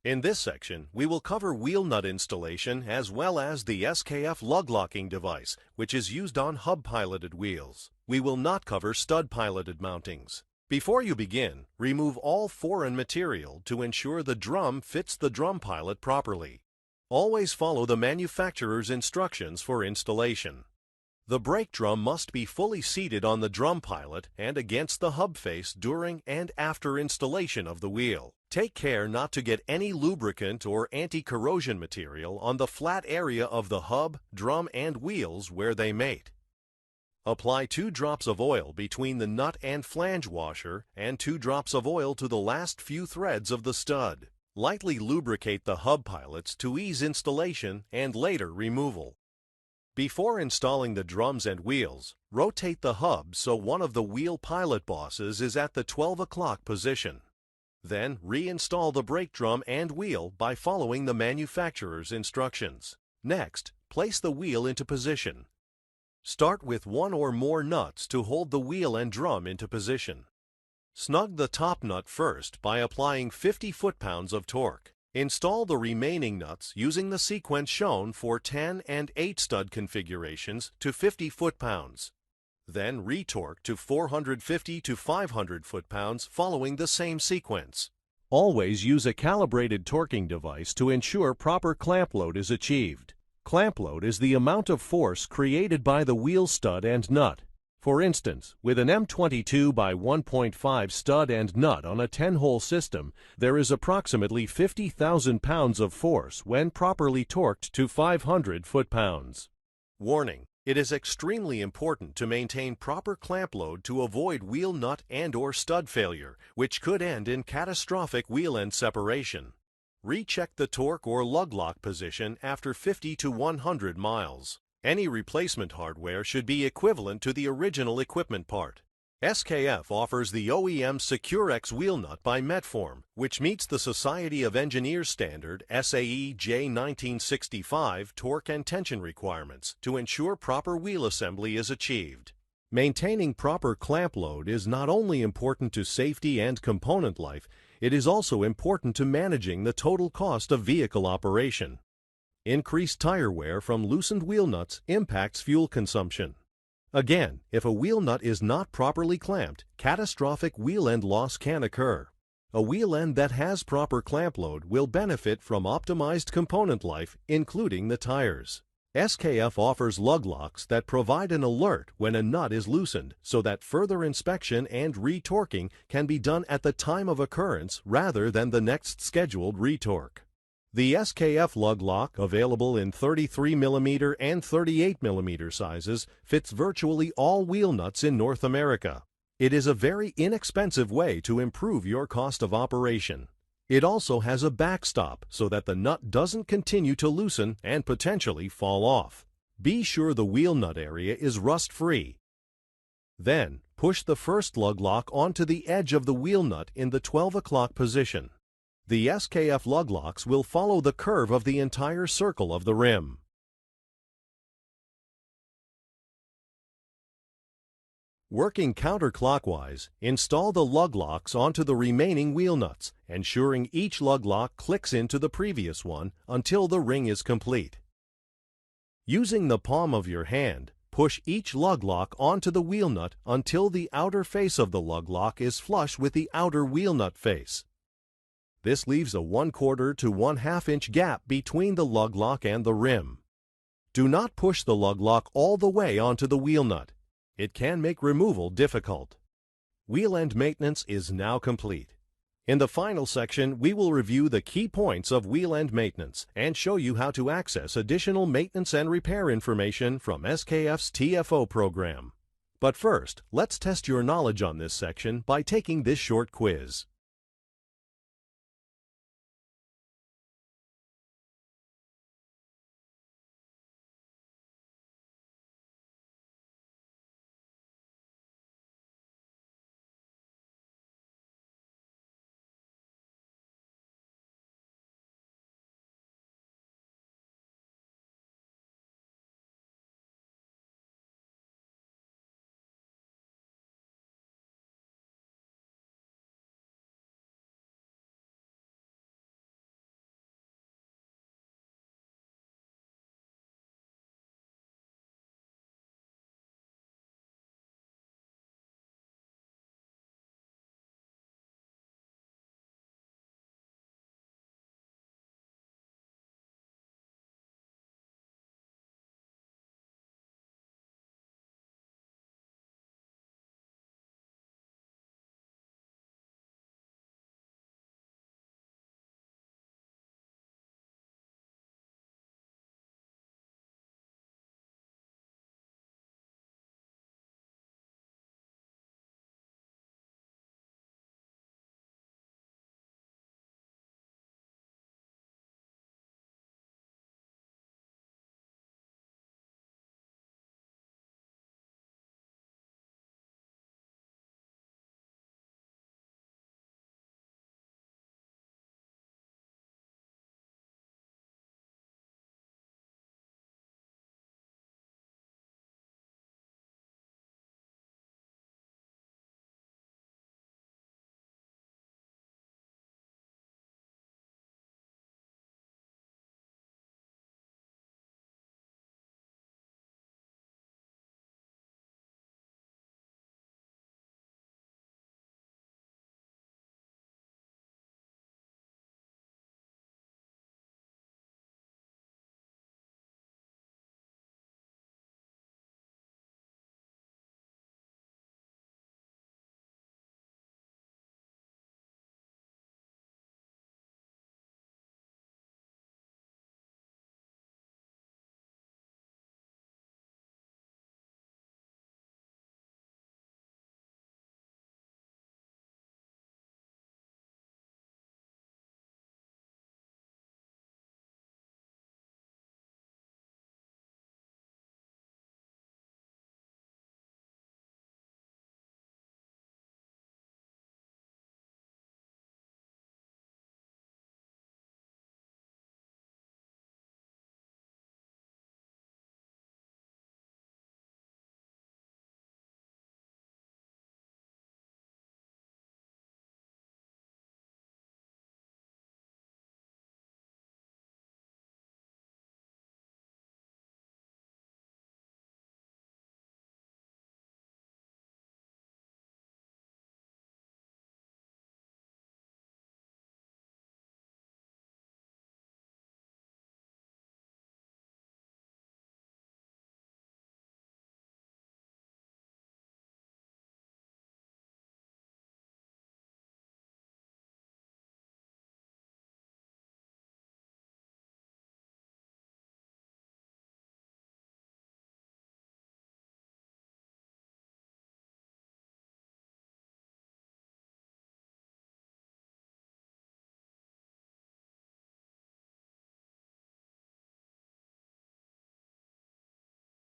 In this section, we will cover wheel nut installation as well as the SKF lug locking device, which is used on hub-piloted wheels. We will not cover stud-piloted mountings. Before you begin, remove all foreign material to ensure the drum fits the drum pilot properly. Always follow the manufacturer's instructions for installation. The brake drum must be fully seated on the drum pilot and against the hub face during and after installation of the wheel. Take care not to get any lubricant or anti-corrosion material on the flat area of the hub, drum, and wheels where they mate. Apply 2 drops of oil between the nut and flange washer and 2 drops of oil to the last few threads of the stud. Lightly lubricate the hub pilots to ease installation and later removal. Before installing the drums and wheels, rotate the hub so one of the wheel pilot bosses is at the 12 o'clock position. Then reinstall the brake drum and wheel by following the manufacturer's instructions. Next, place the wheel into position. Start with 1 or more nuts to hold the wheel and drum into position. Snug the top nut first by applying 50 foot-pounds of torque. Install the remaining nuts using the sequence shown for 10 and 8 stud configurations to 50 foot-pounds. Then retorque to 450 to 500 foot-pounds following the same sequence. Always use a calibrated torquing device to ensure proper clamp load is achieved. Clamp load is the amount of force created by the wheel stud and nut. For instance, with an M22 by 1.5 stud and nut on a 10-hole system, there is approximately 50,000 pounds of force when properly torqued to 500 foot-pounds. Warning: it is extremely important to maintain proper clamp load to avoid wheel nut and/or stud failure, which could end in catastrophic wheel end separation. Recheck the torque or lug lock position after 50 to 100 miles. Any replacement hardware should be equivalent to the original equipment part. SKF offers the OEM SecureX wheel nut by Metform, which meets the Society of Engineers standard SAE J1965 torque and tension requirements to ensure proper wheel assembly is achieved. Maintaining proper clamp load is not only important to safety and component life, it is also important to managing the total cost of vehicle operation. Increased tire wear from loosened wheel nuts impacts fuel consumption. Again, if a wheel nut is not properly clamped, catastrophic wheel end loss can occur. A wheel end that has proper clamp load will benefit from optimized component life, including the tires. SKF offers lug locks that provide an alert when a nut is loosened so that further inspection and retorquing can be done at the time of occurrence rather than the next scheduled retorque. The SKF lug lock, available in 33mm and 38mm sizes, fits virtually all wheel nuts in North America. It is a very inexpensive way to improve your cost of operation. It also has a backstop so that the nut doesn't continue to loosen and potentially fall off. Be sure the wheel nut area is rust-free. Then, push the first lug lock onto the edge of the wheel nut in the 12 o'clock position. The SKF lug locks will follow the curve of the entire circle of the rim. Working counterclockwise, install the lug locks onto the remaining wheel nuts, ensuring each lug lock clicks into the previous one until the ring is complete. Using the palm of your hand, push each lug lock onto the wheel nut until the outer face of the lug lock is flush with the outer wheel nut face. This leaves a 1/4 to 1/2 inch gap between the lug lock and the rim. Do not push the lug lock all the way onto the wheel nut. It can make removal difficult. Wheel end maintenance is now complete. In the final section, we will review the key points of wheel end maintenance and show you how to access additional maintenance and repair information from SKF's TFO program. But first, let's test your knowledge on this section by taking this short quiz.